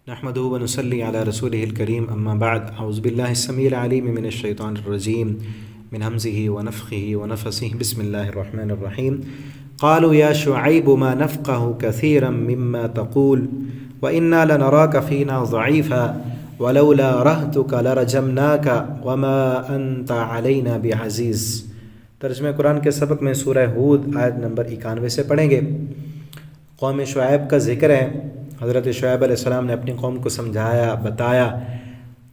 نحمده ونصلي على رسوله الكريم اما بعد اعوذ بالله السميع العليم من الشيطان الرجيم من همزه ونفخه ونفثه بسم الله الرحمن الرحيم قالوا يا شعيب ما نفقه كثيرا مما تقول وإنا لنراك فينا ضعيفا ولولا رهتك لرجمناك وما أنت علينا بعزيز۔ ترجمہ قرآن کے سبق میں سورہ ہود آیت نمبر 91 سے پڑھیں گے۔ قوم شعیب کا ذکر ہے۔ حضرت شعیب علیہ السلام نے اپنی قوم کو سمجھایا، بتایا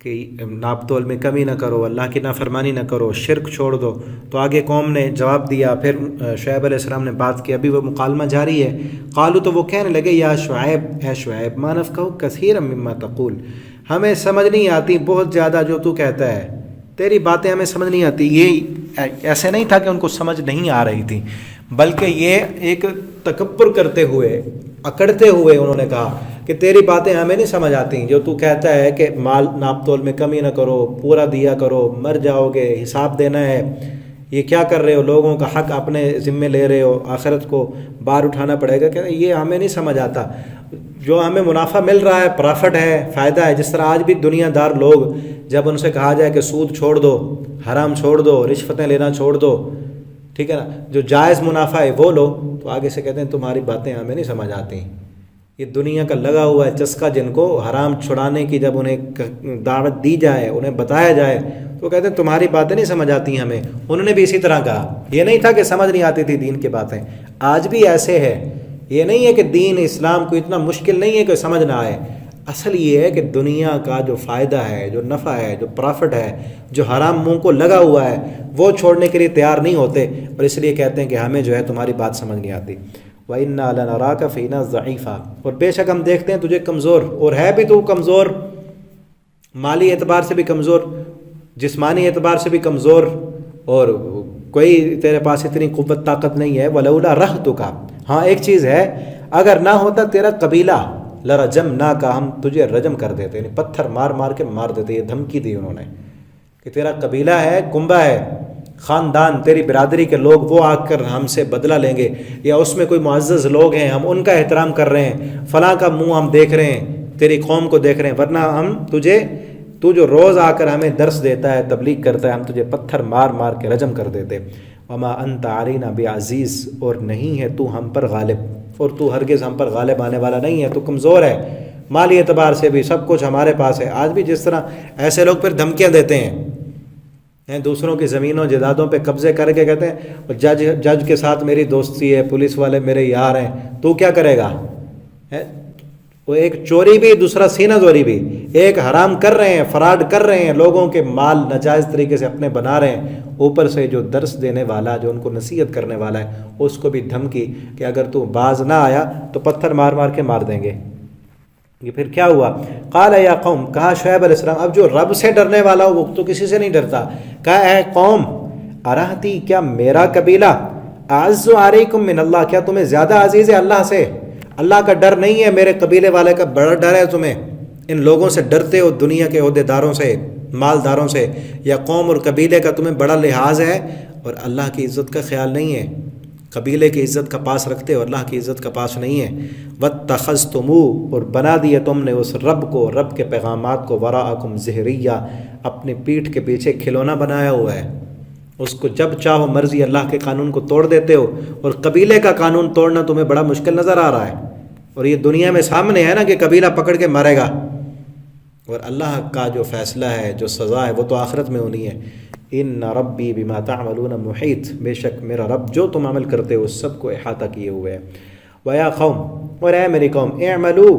کہ ناپ تول میں کمی نہ کرو، اللہ کی نافرمانی نہ کرو، شرک چھوڑ دو۔ تو آگے قوم نے جواب دیا، پھر شعیب علیہ السلام نے بات کی، ابھی وہ مکالمہ جاری ہے۔ قالو تو وہ کہنے لگے یا شعیب، اے شعیب، ما نفقہ کثیرا مما تقول، ہمیں سمجھ نہیں آتی بہت زیادہ جو تو کہتا ہے، تیری باتیں ہمیں سمجھ نہیں آتی۔ یہ ایسے نہیں تھا کہ ان کو سمجھ نہیں آ رہی تھی، بلکہ یہ ایک تکبر کرتے ہوئے، اکڑتے ہوئے انہوں نے کہا کہ تیری باتیں ہمیں نہیں سمجھ آتی، جو تو کہتا ہے کہ مال ناپ تول میں کمی نہ کرو، پورا دیا کرو، مر جاؤ گے، حساب دینا ہے، یہ کیا کر رہے ہو، لوگوں کا حق اپنے ذمے لے رہے ہو، آخرت کو بار اٹھانا پڑے گا، کہ یہ ہمیں نہیں سمجھ آتا۔ جو ہمیں منافع مل رہا ہے، پرافٹ ہے، فائدہ ہے، جس طرح آج بھی دنیا دار لوگ جب ان سے کہا جائے کہ سود چھوڑ دو، حرام چھوڑ دو، رشوتیں لینا چھوڑ دو، ٹھیک ہے نا، جو جائز منافع ہے وہ لو، تو آگے سے کہتے ہیں تمہاری باتیں ہمیں نہیں سمجھ آتی۔ یہ دنیا کا لگا ہوا ہے چسکا، جن کو حرام چھڑانے کی جب انہیں دعوت دی جائے، انہیں بتایا جائے، تو کہتے ہیں تمہاری باتیں نہیں سمجھ آتی ہمیں۔ انہوں نے بھی اسی طرح کہا، یہ نہیں تھا کہ سمجھ نہیں آتی تھی دین کی باتیں، آج بھی ایسے ہے۔ یہ نہیں ہے کہ دین اسلام کو اتنا مشکل نہیں ہے کہ سمجھ نہ آئے، اصل یہ ہے کہ دنیا کا جو فائدہ ہے، جو نفع ہے، جو پرافٹ ہے، جو حرام منہ کو لگا ہوا ہے، وہ چھوڑنے کے لیے تیار نہیں ہوتے، اور اس لیے کہتے ہیں کہ ہمیں جو ہے تمہاری بات سمجھ نہیں آتی۔ وَإِنَّا لَنَرَاكَ فِينَا ضَعِيفًا، اور بے شک ہم دیکھتے ہیں تجھے کمزور، اور ہے بھی تو کمزور، مالی اعتبار سے بھی کمزور، جسمانی اعتبار سے بھی کمزور، اور کوئی تیرے پاس اتنی قوت طاقت نہیں ہے۔ وَلَوْلَا رَهْتُكَ، ہاں ایک چیز ہے، اگر نہ ہوتا تیرا قبیلہ، لَرَجَمْنَاكَ، ہم تجھے رجم کر دیتے، یعنی پتھر مار مار کے مار دیتے۔ یہ دھمکی دی انہوں نے کہ تیرا قبیلہ ہے، کنبہ ہے، خاندان، تیری برادری کے لوگ، وہ آ کر ہم سے بدلہ لیں گے، یا اس میں کوئی معزز لوگ ہیں، ہم ان کا احترام کر رہے ہیں، فلاں کا منہ ہم دیکھ رہے ہیں، تیری قوم کو دیکھ رہے ہیں، ورنہ ہم تجھے، تو جو روز آ کر ہمیں درس دیتا ہے، تبلیغ کرتا ہے، ہم تجھے پتھر مار مار کے رجم کر دیتے۔ وما انت علینا بعزیز، اور نہیں ہے تو ہم پر غالب، اور تو ہرگز ہم پر غالب آنے والا نہیں ہے، تو کمزور ہے، مالی اعتبار سے بھی سب کچھ ہمارے پاس ہے۔ آج بھی جس طرح ایسے لوگ پھر دھمکیاں دیتے ہیں، دوسروں کی زمینوں جائیدادوں پہ قبضے کر کے کہتے ہیں جج کے ساتھ میری دوستی ہے، پولیس والے میرے یار ہیں، تو کیا کرے گا؟ وہ ایک چوری بھی، دوسرا سینہ زوری بھی، ایک حرام کر رہے ہیں، فراڈ کر رہے ہیں، لوگوں کے مال ناجائز طریقے سے اپنے بنا رہے ہیں، اوپر سے جو درس دینے والا، جو ان کو نصیحت کرنے والا ہے، اس کو بھی دھمکی کہ اگر تو باز نہ آیا تو پتھر مار مار کے مار دیں گے۔ یہ پھر کیا ہوا؟ قال یا قوم، کہا شعیب علیہ السلام، اب جو رب سے ڈرنے والا ہو وہ تو کسی سے نہیں ڈرتا، کہا اے قوم، ارہتی، کیا میرا قبیلہ، اعز علیکم من اللہ، کیا تمہیں زیادہ عزیز ہے اللہ سے؟ اللہ کا ڈر نہیں ہے میرے قبیلے والے کا بڑا ڈر ہے تمہیں؟ ان لوگوں سے ڈرتے ہو، دنیا کے عہدیداروں سے، مالداروں سے، یا قوم اور قبیلے کا تمہیں بڑا لحاظ ہے، اور اللہ کی عزت کا خیال نہیں ہے، قبیلے کی عزت کا پاس رکھتے ہو، اللہ کی عزت کا پاس نہیں ہے۔ وَاتَّخَذْتُمُوهُ، اور بنا دیے تم نے اس رب کو، رب کے پیغامات کو، وَرَاءَكُمْ ظِهْرِيًّا، اپنی پیٹھ کے پیچھے کھلونا بنایا ہوا ہے، اس کو جب چاہو مرضی اللہ کے قانون کو توڑ دیتے ہو، اور قبیلے کا قانون توڑنا تمہیں بڑا مشکل نظر آ رہا ہے، اور یہ دنیا میں سامنے ہے نا کہ قبیلہ پکڑ کے مارے گا، اور اللہ کا جو فیصلہ ہے، جو سزا ہے، وہ تو آخرت میں ہونی ہے۔ ان ربی بما تعملون محیط، بے شک میرا رب جو تم عمل کرتے ہو اس سب کو احاطہ کیے ہوئے ہے۔ ویا قوم، اور اے میری قوم، اعملوا،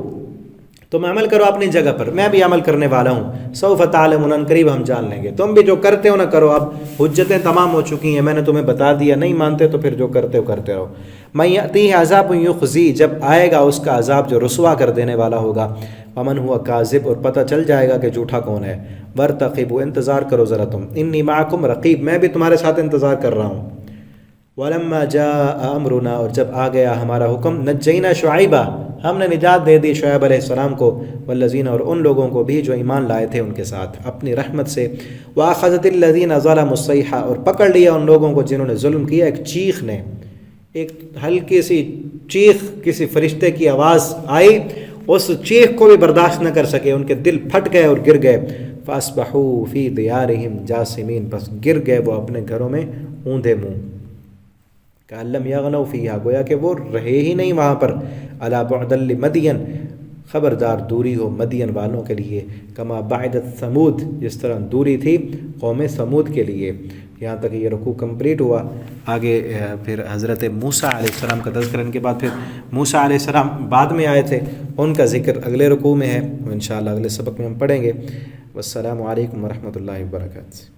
تم عمل کرو اپنی جگہ پر، میں بھی عمل کرنے والا ہوں، سوف تعلمون، ان قریب ہم جان لیں گے، تم بھی جو کرتے ہو نہ کرو، اب حجتیں تمام ہو چکی ہیں، میں نے تمہیں بتا دیا، نہیں مانتے تو پھر جو کرتے ہو کرتے رہو۔ من یأتیہ عذاب یخزی، جب آئے گا اس کا عذاب جو رسوا کر دینے والا ہوگا، ومن ہوا کاذب، اور پتہ چل جائے گا کہ جھوٹا کون ہے، وارتقبوا، انتظار کرو ذرا تم، انی معکم رقیب، میں بھی تمہارے ساتھ انتظار کر رہا ہوں۔ ولما جاء امرنا، اور جب آ گیا ہمارا حکم، نجینا شعیبہ، ہم نے نجات دے دی شعیب علیہ السلام کو، والذین، اور ان لوگوں کو بھی جو ایمان لائے تھے ان کے ساتھ اپنی رحمت سے، واخذت الذین ظلموا الصیحہ، اور پکڑ لیا ان لوگوں کو جنہوں نے ظلم کیا، ایک چیخ نے، ایک ہلکی سی چیخ، کسی فرشتے کی آواز آئی، اس چیخ کو بھی برداشت نہ کر سکے، ان کے دل پھٹ گئے اور گر گئے. فاصبحوا فی دیارہم جاثمین، بس گر گئے وہ اپنے گھروں میں اوندھے منہ. کأن لم یغنوا فیہا، گویا کہ وہ رہے ہی نہیں وہاں پر. الا بعدا لمدین، خبردار دوری ہو مدین والوں کے لیے. کما بعدت ثمود، جس طرح دوری تھی قوم ثمود کے لیے. یہاں تک یہ رکوع کمپلیٹ ہوا. آگے پھر حضرت موسیٰ علیہ السلام کا تذکرہ، ان کے بعد پھر موسیٰ علیہ السلام بعد میں آئے تھے، ان کا ذکر اگلے رکوع میں ہے، انشاءاللہ اگلے سبق میں ہم پڑھیں گے. والسلام علیکم ورحمۃ اللہ وبرکاتہ.